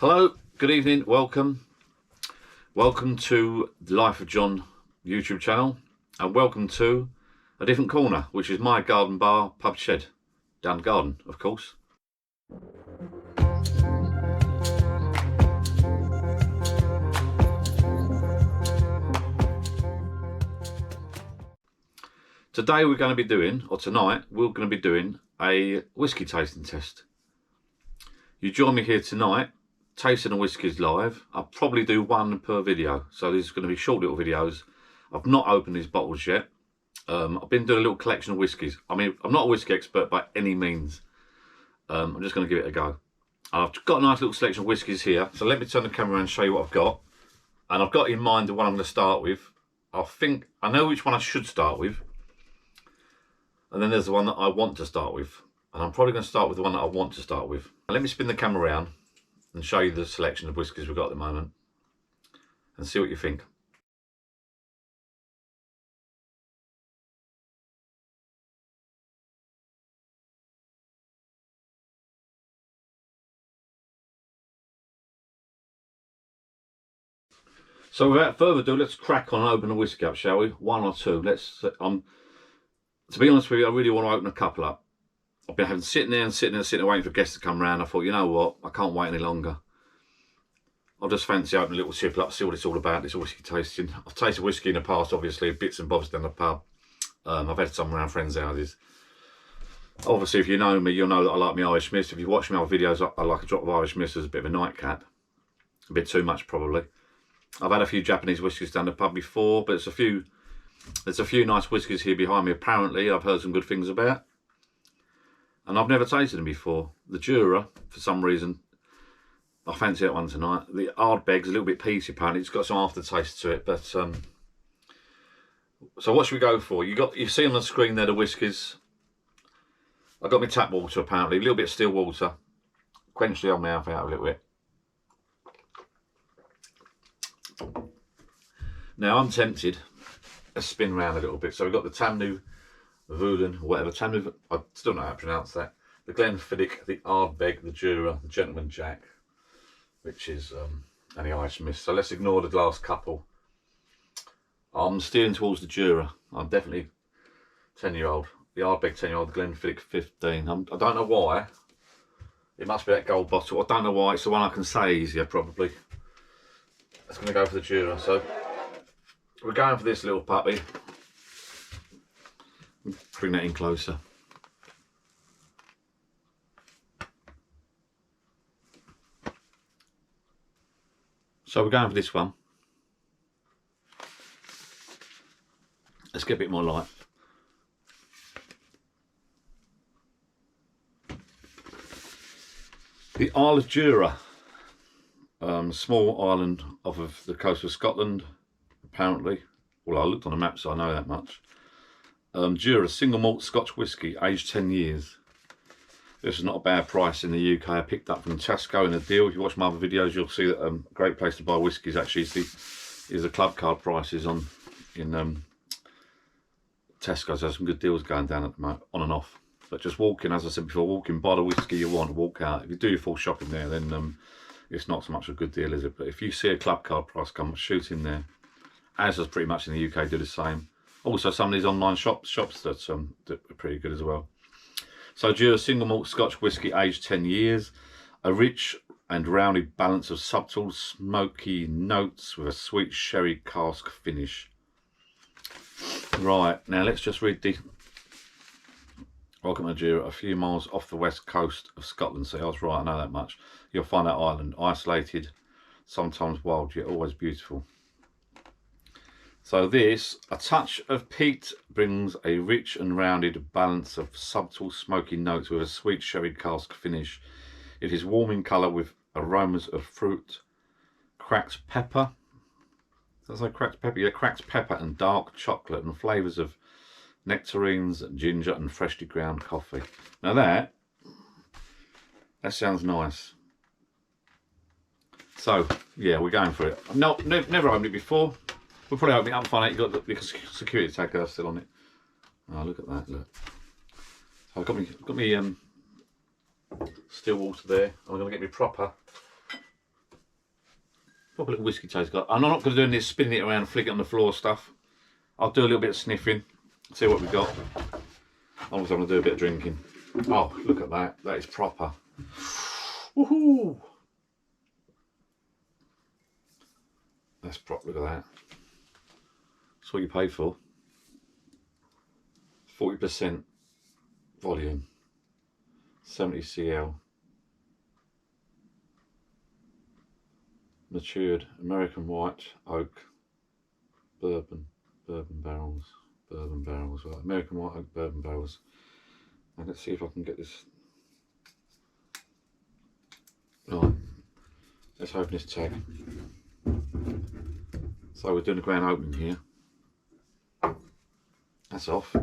Hello, good evening, welcome to the Life of John YouTube channel, and welcome to a different corner, which is my garden bar pub shed down the garden, of course. Today we're going to be doing, or tonight we're going to be doing a whiskey tasting test. You join me here tonight tasting the whiskies live. I'll probably do one per video, so these are going to be short little videos. I've not opened these bottles yet. I've been doing a little collection of whiskies. I mean, I'm not a whiskey expert by any means. I'm just going to give it a go. I've got a nice little selection of whiskies here, so let me turn the camera around and show you what I've got. And I've got in mind the one I'm going to start with. I know which one I should start with. And then there's the one that I want to start with. And I'm probably going to start with the one that I want to start with. Now, let me spin the camera around and show you the selection of whiskies we've got at the moment. And see what you think. So without further ado, let's crack on and open a whiskey up, shall we? One or two. To be honest with you, I really want to open a couple up. I've been sitting there waiting for guests to come round. I thought, you know what, I can't wait any longer. I'll just fancy opening a little tipple up, see what it's all about, this whiskey tasting. I've tasted whiskey in the past, obviously, bits and bobs down the pub. I've had some around friends' houses. Obviously, if you know me, you'll know that I like my Irish mist. If you watch my other videos, I like a drop of Irish mist as a bit of a nightcap. A bit too much, probably. I've had a few Japanese whiskies down the pub before, but there's a few nice whiskies here behind me, apparently, I've heard some good things about. And I've never tasted them before. The Jura, for some reason, I fancy that one tonight. The Ardbegg's a little bit peaty, apparently. It's got some aftertaste to it, but so what should we go for? You see on the screen there the whiskies. I got my tap water, apparently, a little bit of still water. Quench the old mouth out a little bit. Now I'm tempted. Let's spin around a little bit. So we've got the Tamnu Voolen, whatever. I still don't know how to pronounce that. The Glenfiddich, the Ardbeg, the Jura, the Gentleman Jack, which is and the Irish Mist. So let's ignore the last couple. I'm steering towards the Jura. I'm definitely 10-year-old. The Ardbeg 10-year-old, the Glenfiddich 15. I don't know why. It must be that gold bottle. I don't know why. It's the one I can say easier, probably. It's going to go for the Jura. So we're going for this little puppy. Bring that in closer. So we're going for this one. Let's get a bit more light. The Isle of Jura. Small island off of the coast of Scotland, apparently. Well, I looked on the map, so I know that much. Jura, single malt Scotch whisky, aged 10 years. This is not a bad price in the UK. I picked up from Tesco in a deal. If you watch my other videos, you'll see that a great place to buy whiskies actually is the club card prices in Tesco's. There's some good deals going down at the moment, on and off. But just walking, as I said before, walking, buy the whiskey you want, walk out. If you do your full shopping there, then it's not so much a good deal, is it? But if you see a club card price come, shoot in there. As does pretty much in the UK, do the same. Also, some of these online shops that are pretty good as well. So, Jura single malt Scotch whisky, aged 10 years. A rich and rounded balance of subtle, smoky notes with a sweet sherry cask finish. Right, now let's just read the... Welcome to Jura, a few miles off the west coast of Scotland. See, I was right, I know that much. You'll find that island isolated, sometimes wild, yet always beautiful. So this, a touch of peat brings a rich and rounded balance of subtle smoky notes with a sweet sherry cask finish. It is warm in colour with aromas of fruit, cracked pepper. Does that say cracked pepper? Yeah, cracked pepper and dark chocolate and flavours of nectarines, ginger and freshly ground coffee. Now that sounds nice. So yeah, we're going for it. No, never opened it before. We'll probably open it up and find out you've got the security tag still on it. Oh, look at that, look. So I've got me still water there. I'm going to get me proper Proper little whiskey taste. I'm not going to do this spinning it around and flick it on the floor stuff. I'll do a little bit of sniffing, see what we got. Obviously I'm going to do a bit of drinking. Oh, look at that. That is proper. Woohoo! That's proper. Look at that. That's what you pay for. 40% volume. 70 cl. Matured American white oak bourbon barrels. Right. American white oak bourbon barrels. And let's see if I can get this. Right, let's open this tag. So we're doing a grand opening here. That's off.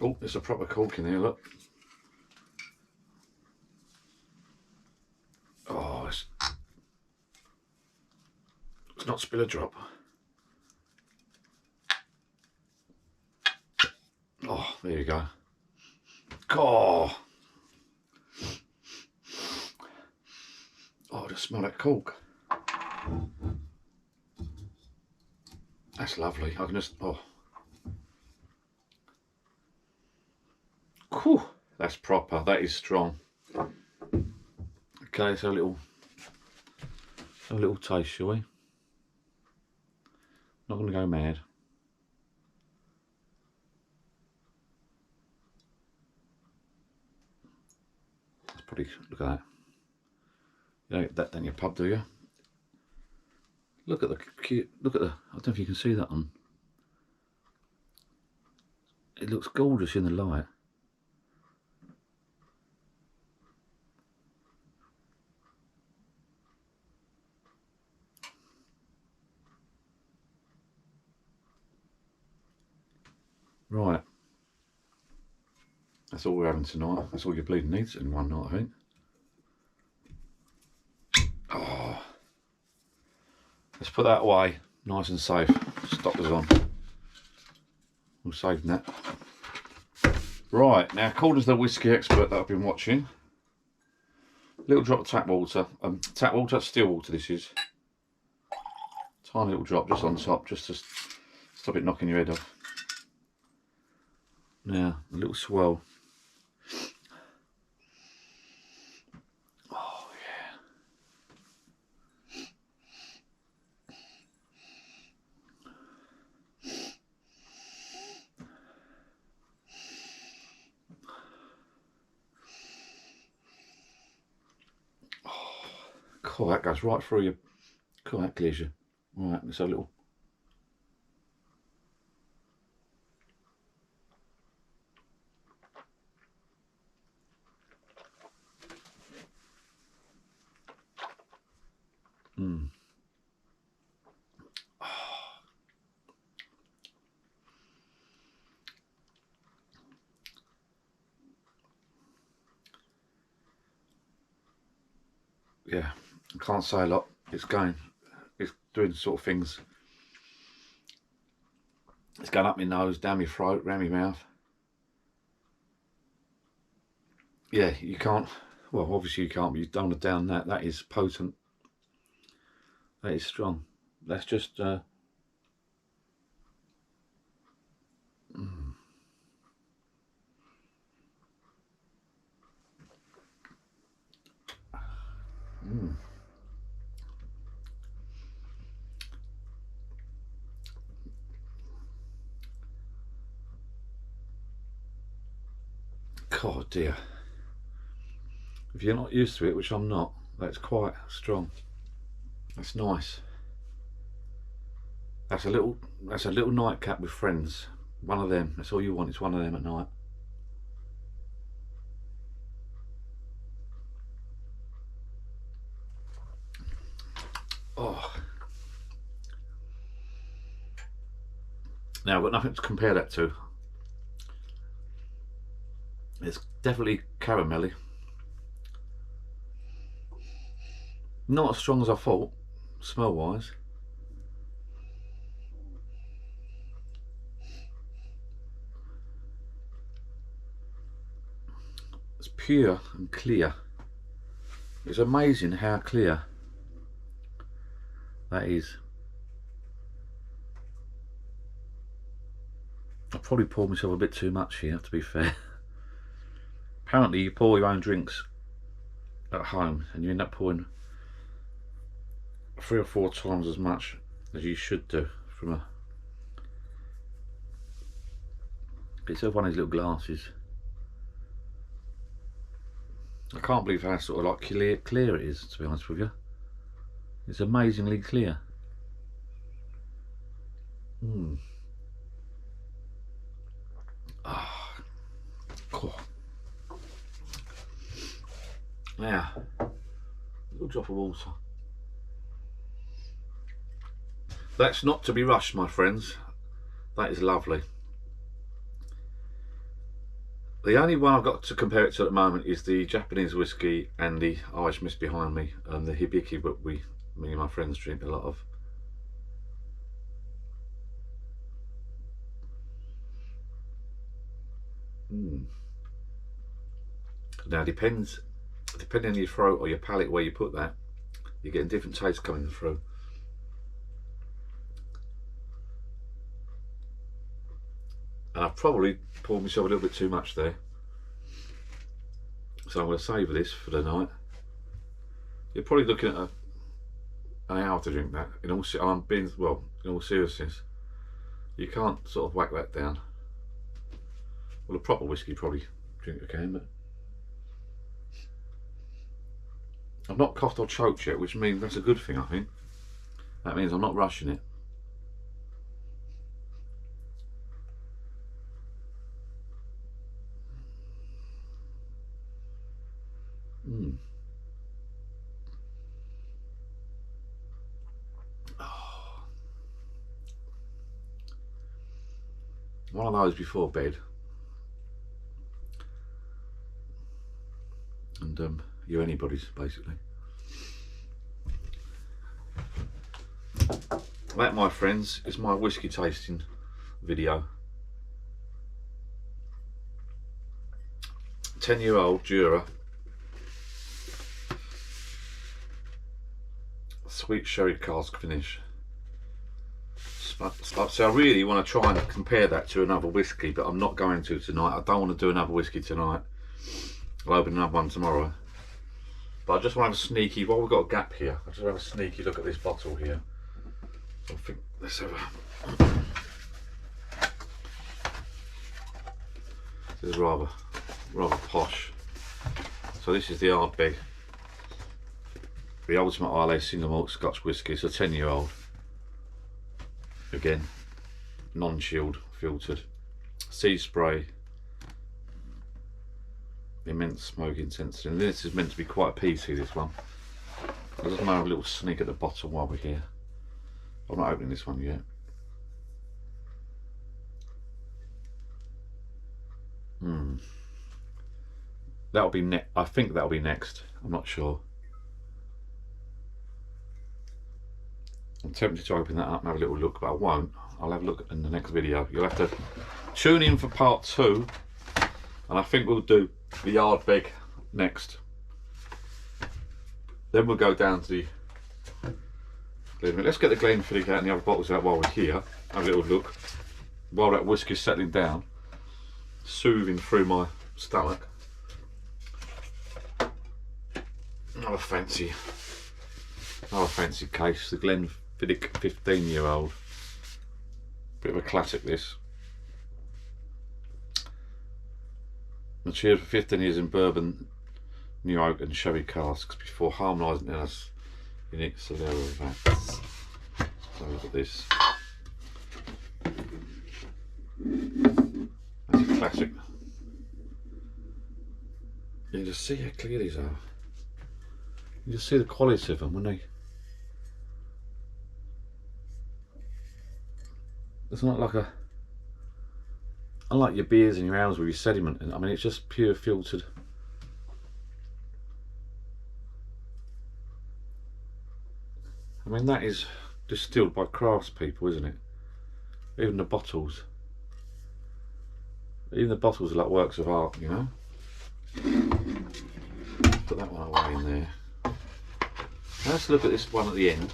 Oh, there's a proper cork in there, look. Oh, it's not spill a drop. Oh, there you go. Oh, just smell that cork. That's lovely. I can just, Whew, that's proper. That is strong. Okay, so a little taste, shall we? Not going to go mad. That's pretty. Look at that. You don't get that down your pub, do you? Look at the cute. Look at the. I don't know if you can see that on. It looks gorgeous in the light. Right. That's all we're having tonight. That's all your bleeding needs in one night, I think. Oh. Let's put that away, nice and safe. Stop us on. We're saving that. Right, now according to the whiskey expert that I've been watching, little drop of tap water. Still water this is. Tiny little drop just on top, just to stop it knocking your head off. Now, a little swirl. Oh, yeah. Oh, cool, that goes right through your. Cool, that clears you. Right, it's a little. Yeah, I can't say a lot. It's doing sort of things. It's going up my nose, down my throat, round my mouth. Yeah, you can't. Well, obviously you can't, but you don't want to down that. That is potent. That is strong. That's just. God dear. If you're not used to it, which I'm not, that's quite strong. That's nice. That's a little nightcap with friends. One of them. That's all you want. It's one of them at night. Oh. Now I've got nothing to compare that to. It's definitely caramelly. Not as strong as I thought, smell wise. It's pure and clear. It's amazing how clear That is. I probably poured myself a bit too much here, to be fair. Apparently you pour your own drinks at home and you end up pouring 3 or 4 times as much as you should do from a... It's one of these little glasses. I can't believe how sort of like clear it is, to be honest with you. It's amazingly clear. Ah, cool. Now, a little drop of water. That's not to be rushed, my friends. That is lovely. The only one I've got to compare it to at the moment is the Japanese whiskey and the Irish mist behind me, and the hibiki that me and my friends drink a lot of. Now depending on your throat or your palate where you put that, you're getting different tastes coming through. And I've probably poured myself a little bit too much there, so I'm going to savour this for the night. You're probably looking at an hour to drink that. In all seriousness, you can't sort of whack that down. Well, a proper whiskey probably drink a can, but I've not coughed or choked yet, which means that's a good thing, I think. That means I'm not rushing it. Oh. One of those before bed. And you're anybody's, basically. That, my friends, is my whiskey tasting video. 10-year-old Jura sweet sherry cask finish. So I really want to try and compare that to another whiskey, but I'm not going to tonight. I don't want to do another whiskey tonight. I'll open another one tomorrow. But I just want to have a sneaky, while we've got a gap here, I just want to have a sneaky look at this bottle here. I think, let's have a... This is rather posh. So this is the Ardbeg, the Ultimate Islay Single Malt Scotch Whisky. It's a 10-year-old. Again, non-chilled, filtered. Sea spray. Immense smoke intensity. And this is meant to be quite peaty, this one. I just want to have a little sneak at the bottom while we're here. I'm not opening this one yet. That'll be I think that'll be next. I'm not sure. I'm tempted to open that up and have a little look, but I won't. I'll have a look in the next video. You'll have to tune in for part 2, and I think we'll do the Ardbeg next. Then we'll go down to the Glenfiddich. Let's get the Glenfiddich out and the other bottles out while we're here. Have a little look while that whiskey's settling down, soothing through my stomach. Another fancy case, the Glenfiddich 15-year-old. Bit of a classic, this. Matured for 15 years in bourbon, new oak and sherry casks before harmonising in a unique Solera vats. So look at this. That's a classic. You can just see how clear these are. You just see the quality of them when they... It's not like a... Unlike your beers and your ales with your sediment, and I mean it's just pure filtered. I mean that is distilled by craftspeople, isn't it? Even the bottles. Even the bottles are like works of art, you know? Put that one away in there. Now let's look at this one at the end.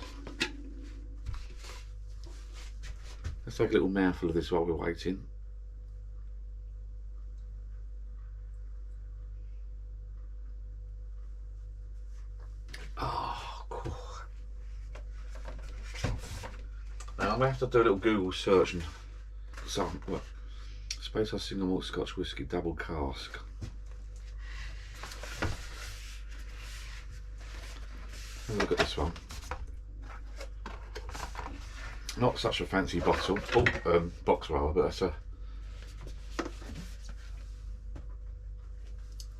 Let's take a little mouthful of this while we're waiting. Oh, cool. Now I'm going to have to do a little Google search and Space Ice Single Malt Scotch Whisky Double Cask. Have a look at this one. Not such a fancy bottle, box rather, but that's a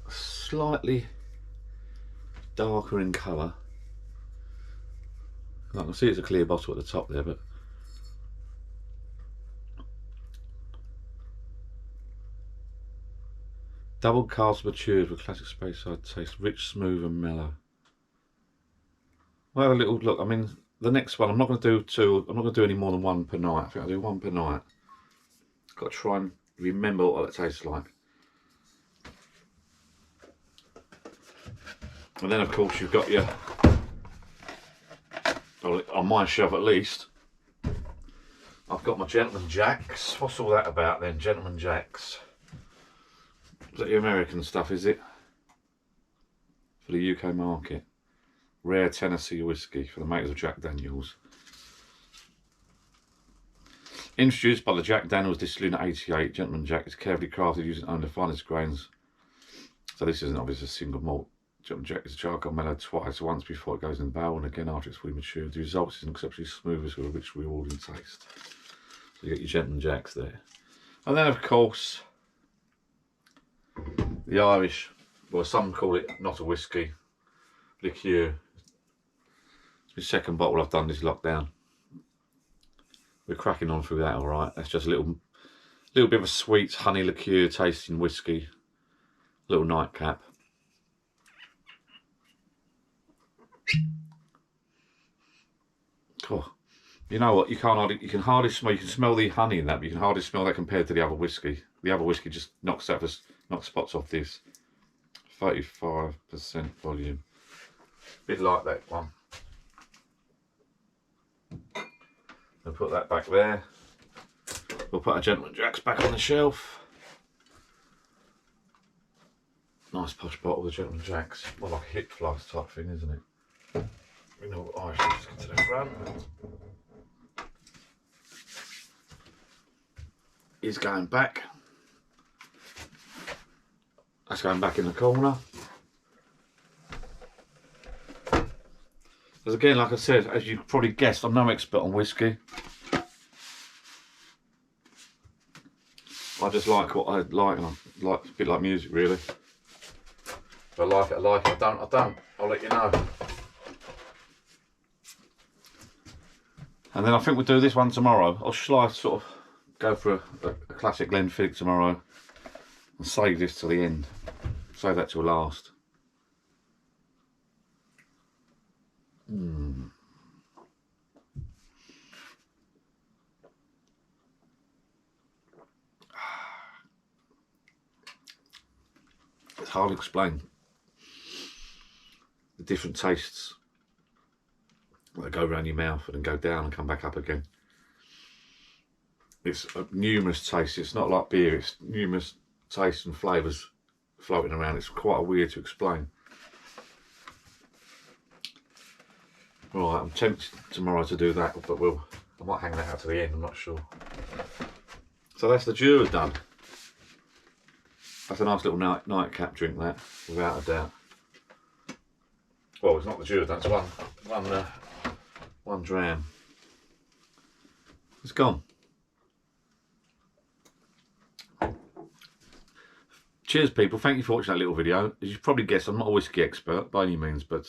slightly darker in colour. I can see it's a clear bottle at the top there, but double cask matured with classic Speyside taste, rich, smooth and mellow. I'll have a little look. I mean, the next one, I'm not going to do two, I'm not going to do any more than one per night. I think I'll do one per night. Got to try and remember what it tastes like. And then of course you've got your, on my shelf at least, I've got my Gentleman Jacks. What's all that about then, Gentleman Jacks? Is that your American stuff, is it? For the UK market. Rare Tennessee whiskey for the makers of Jack Daniels. Introduced by the Jack Daniels Distillery in 88, Gentleman Jack is carefully crafted using only the finest grains. So this isn't obviously a single malt. Gentleman Jack is charcoal mellowed twice, once before it goes in the barrel and again after it's fully matured. The result is an exceptionally smooth with a rich, rewarding taste. So you get your Gentleman Jacks there. And then of course, the Irish, well some call it not a whiskey, liqueur. The second bottle I've done this lockdown. We're cracking on through that all right. That's just a little bit of a sweet honey liqueur tasting whiskey. Little nightcap. Oh, you know what? You can hardly smell. You can smell the honey in that, but you can hardly smell that compared to the other whiskey. The other whiskey just knocks spots off this. 35% volume. Bit like that one. We'll put that back there. We'll put our Gentleman Jacks back on the shelf. Nice posh bottle of Gentleman Jacks. Well, like a hip flask type thing, isn't it? We know what Irish just get to the front. Is going back. That's going back in the corner. Because again, like I said, as you probably guessed, I'm no expert on whiskey. I just like what I like, and I like a bit like music really. If I like it, I like it. I don't. I'll let you know. And then I think we'll do this one tomorrow. Or shall I sort of go for a classic Glenfiddich tomorrow and save this till the end? Save that till last. It's hard to explain the different tastes that go around your mouth and then go down and come back up again. It's numerous tastes. It's not like beer. It's numerous tastes and flavours floating around. It's quite weird to explain. Right, I'm tempted tomorrow to do that, but I might hang that out to the end. I'm not sure. So that's the Jura done. That's a nice little nightcap drink, that, without a doubt. Well, it's not the Jura, that's one dram. It's gone. Cheers, people. Thank you for watching that little video. As you probably guessed, I'm not a whiskey expert by any means, but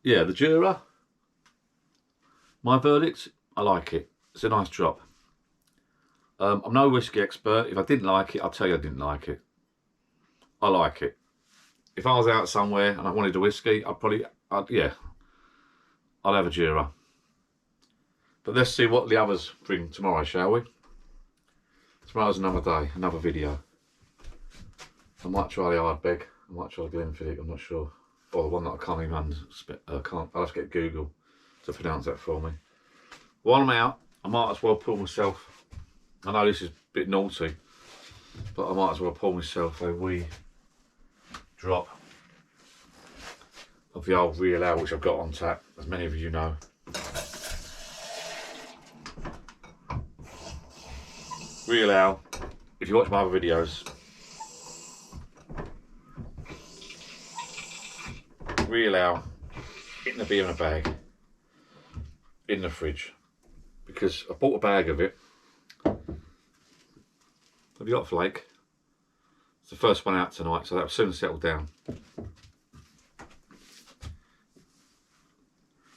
yeah, the Jura. My verdict, I like it. It's a nice drop. I'm no whiskey expert. If I didn't like it, I'll tell you I didn't like it. I like it. If I was out somewhere and I wanted a whiskey, I'd have a Jura. But let's see what the others bring tomorrow, shall we? Tomorrow's another day, another video. I might try the Ardbeg. I might try Glenfiddich. I'm not sure. Or the one that I can't even I'll have to get Google to pronounce that for me. While I'm out, I might as well pour myself, I know this is a bit naughty, but I might as well pour myself a wee drop of the old real ale which I've got on tap, as many of you know. Real ale, if you watch my other videos, real ale in the beer in a bag, in the fridge, because I bought a bag of it. Have you got a flake? It's the first one out tonight, so that will soon settle down.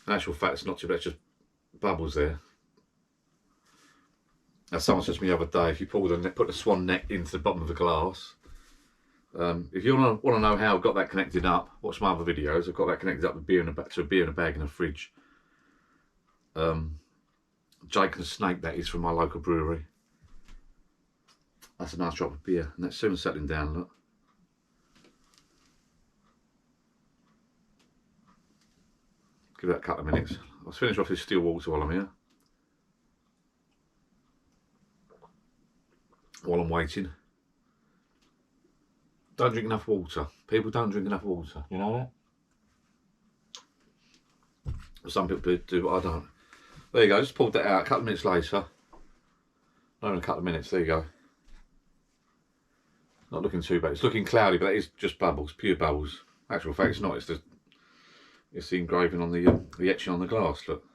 In actual fact, it's not too bad, it's just bubbles there. Now, someone said to me the other day, if you put the swan neck into the bottom of a glass, if you want to know how I've got that connected up, watch my other videos. I've got that connected up with beer in to a beer in a bag in a fridge. Jake and the Snake, that is, from my local brewery. That's a nice drop of beer, and that's soon settling down. Look. Give that a couple of minutes. I'll finish off this still water while I'm here. While I'm waiting. Don't drink enough water. People don't drink enough water. You know that? Some people do, but I don't. There you go. Just pulled that out a couple of minutes later. Not in a couple of minutes. There you go. Not looking too bad. It's looking cloudy, but that is just bubbles, pure bubbles. Actual fact, it's not. It's the engraving on the etching on the glass. Look.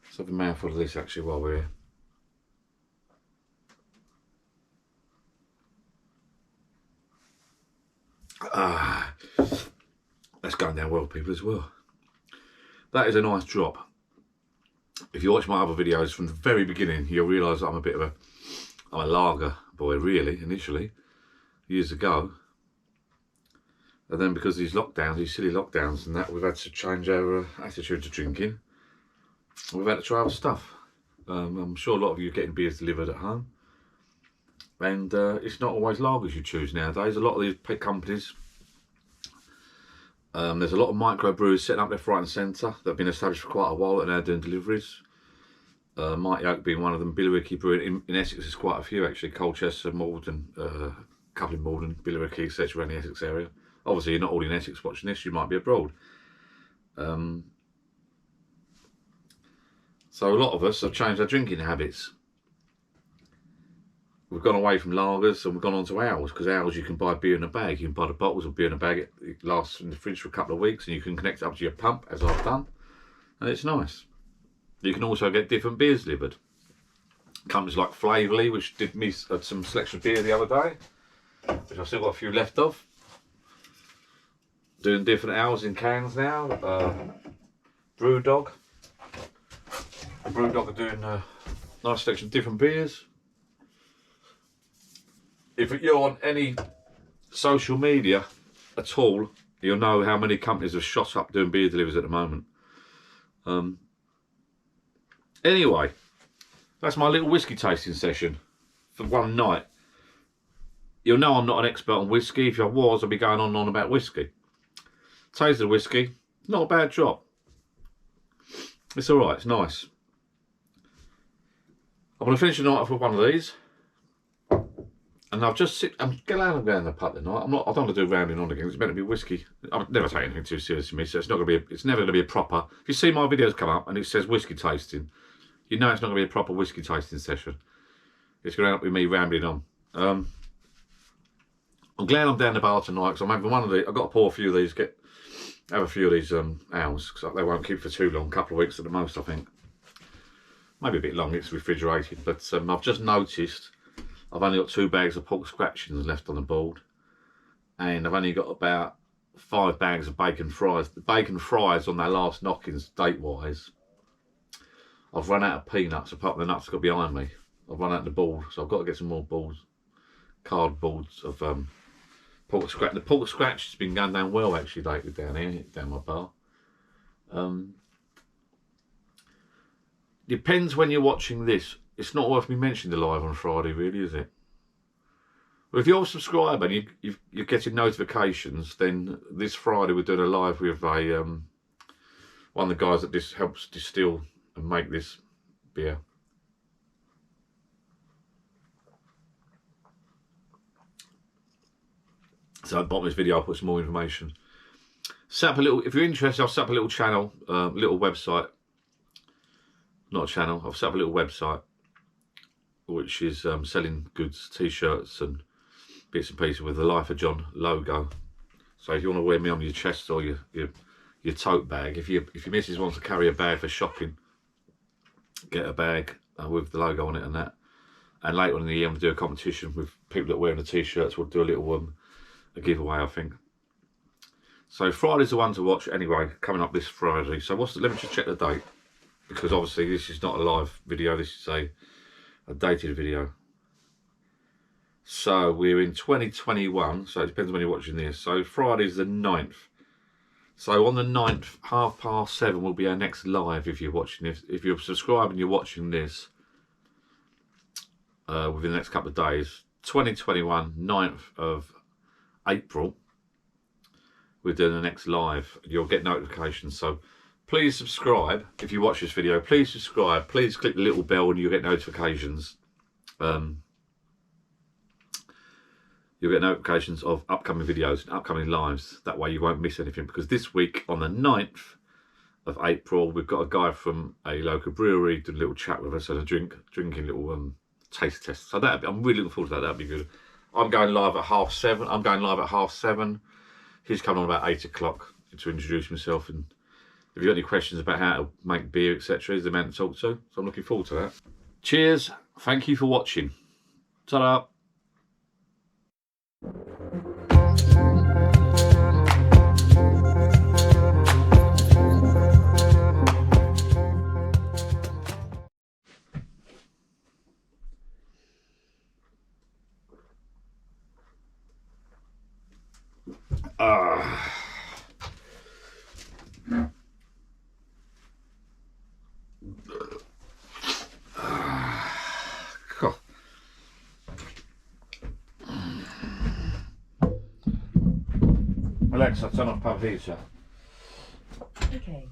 Let's have a mouthful of this actually while we're here. Ah, that's going down well, people, as well. That is a nice drop. If you watch my other videos from the very beginning, you'll realise that I'm a lager boy, really, initially, years ago. And then because of these lockdowns, these silly lockdowns and that, we've had to change our attitude to drinking. We've had to try other stuff. I'm sure a lot of you are getting beers delivered at home. And it's not always lagers you choose nowadays. A lot of these companies, there's a lot of microbrews setting up left, right and centre that have been established for quite a while and are now doing deliveries. Mighty Oak being one of them. Billericay Brewing in Essex, there's quite a few actually. Colchester, Malden, a couple in Malden, Billericay, etc. around the Essex area. Obviously you're not all in Essex watching this, you might be abroad. So a lot of us have changed our drinking habits. We've gone away from lagers and we've gone on to ales, because ales you can buy beer in a bag. You can buy the bottles of beer in a bag, it lasts in the fridge for a couple of weeks and you can connect it up to your pump, as I've done, and it's nice. You can also get different beers delivered. Companies like Flavourly, which did me some selection of beer the other day, which I've still got a few left of. Doing different ales in cans now. Brewdog. Brewdog are doing a nice selection of different beers. If you're on any social media at all, you'll know how many companies have shot up doing beer deliveries at the moment. Anyway, that's my little whiskey tasting session for one night. You'll know I'm not an expert on whiskey. If I was, I'd be going on and on about whiskey. Tasted the whiskey, not a bad job. It's alright, it's nice. I'm going to finish the night off with one of these. And I'm glad I'm going to the pub tonight. I don't want to do rounding on again. It's meant to be whiskey. I've never taken anything too seriously, so it's not going to be. It's never going to be a proper. If you see my videos come up and it says whiskey tasting, you know it's not going to be a proper whiskey tasting session. It's going to end up with me rambling on. I'm glad I'm down the bar tonight because I'm having one of these. I've got to pour a few of these. Have a few of these ales because they won't keep for too long. A couple of weeks at the most, I think. Maybe a bit long. It's refrigerated, but I've just noticed. I've only got 2 bags of pork scratchings left on the board, and I've only got about 5 bags of bacon fries. The bacon fries on their last knockings, date-wise, I've run out of peanuts, apart from the nuts that got behind me. I've run out of the board, so I've got to get some more boards, cardboards of pork scratch. The pork scratch has been going down well actually lately down here, down my bar. Depends when you're watching this. It's not worth me mentioning the live on Friday, really, is it? Well, if you're a subscriber and you're getting notifications, then this Friday we're doing a live with a one of the guys that helps distill and make this beer. So at the bottom of this video I'll put some more information. Set up a little, if you're interested, I'll set up a little channel, little website. Not a channel, I've set up a little website which is selling goods, t-shirts and bits and pieces with the Life of John logo. So if you want to wear me on your chest or your tote bag, if your missus wants to carry a bag for shopping, get a bag with the logo on it and that. And later on in the year, I'm going to do a competition with people that are wearing the t-shirts. We'll do a little a giveaway, I think. So Friday's the one to watch anyway, coming up this Friday. So let me just check the date, because obviously this is not a live video, this is a dated video. So we're in 2021, so it depends when you're watching this. So Friday's the 9th. So on the 9th, 7:30 will be our next live if you're watching this. If you're subscribed and you're watching this within the next couple of days, 2021, 9th of April, we're doing the next live. You'll get notifications. So please subscribe if you watch this video. Please subscribe. Please click the little bell and you'll get notifications. You'll get notifications of upcoming videos and upcoming lives. That way you won't miss anything, because this week on the 9th of April, we've got a guy from a local brewery doing a little chat with us and a drinking little taste test. So I'm really looking forward to that. That'll be good. I'm going live at 7:30. I'm going live at 7:30. He's coming on about 8 o'clock to introduce himself, and if you've got any questions about how to make beer, etc., he's the man to talk to. So I'm looking forward to that. Cheers. Thank you for watching. Ta-da. Alexa, turn off pub heater. Okay.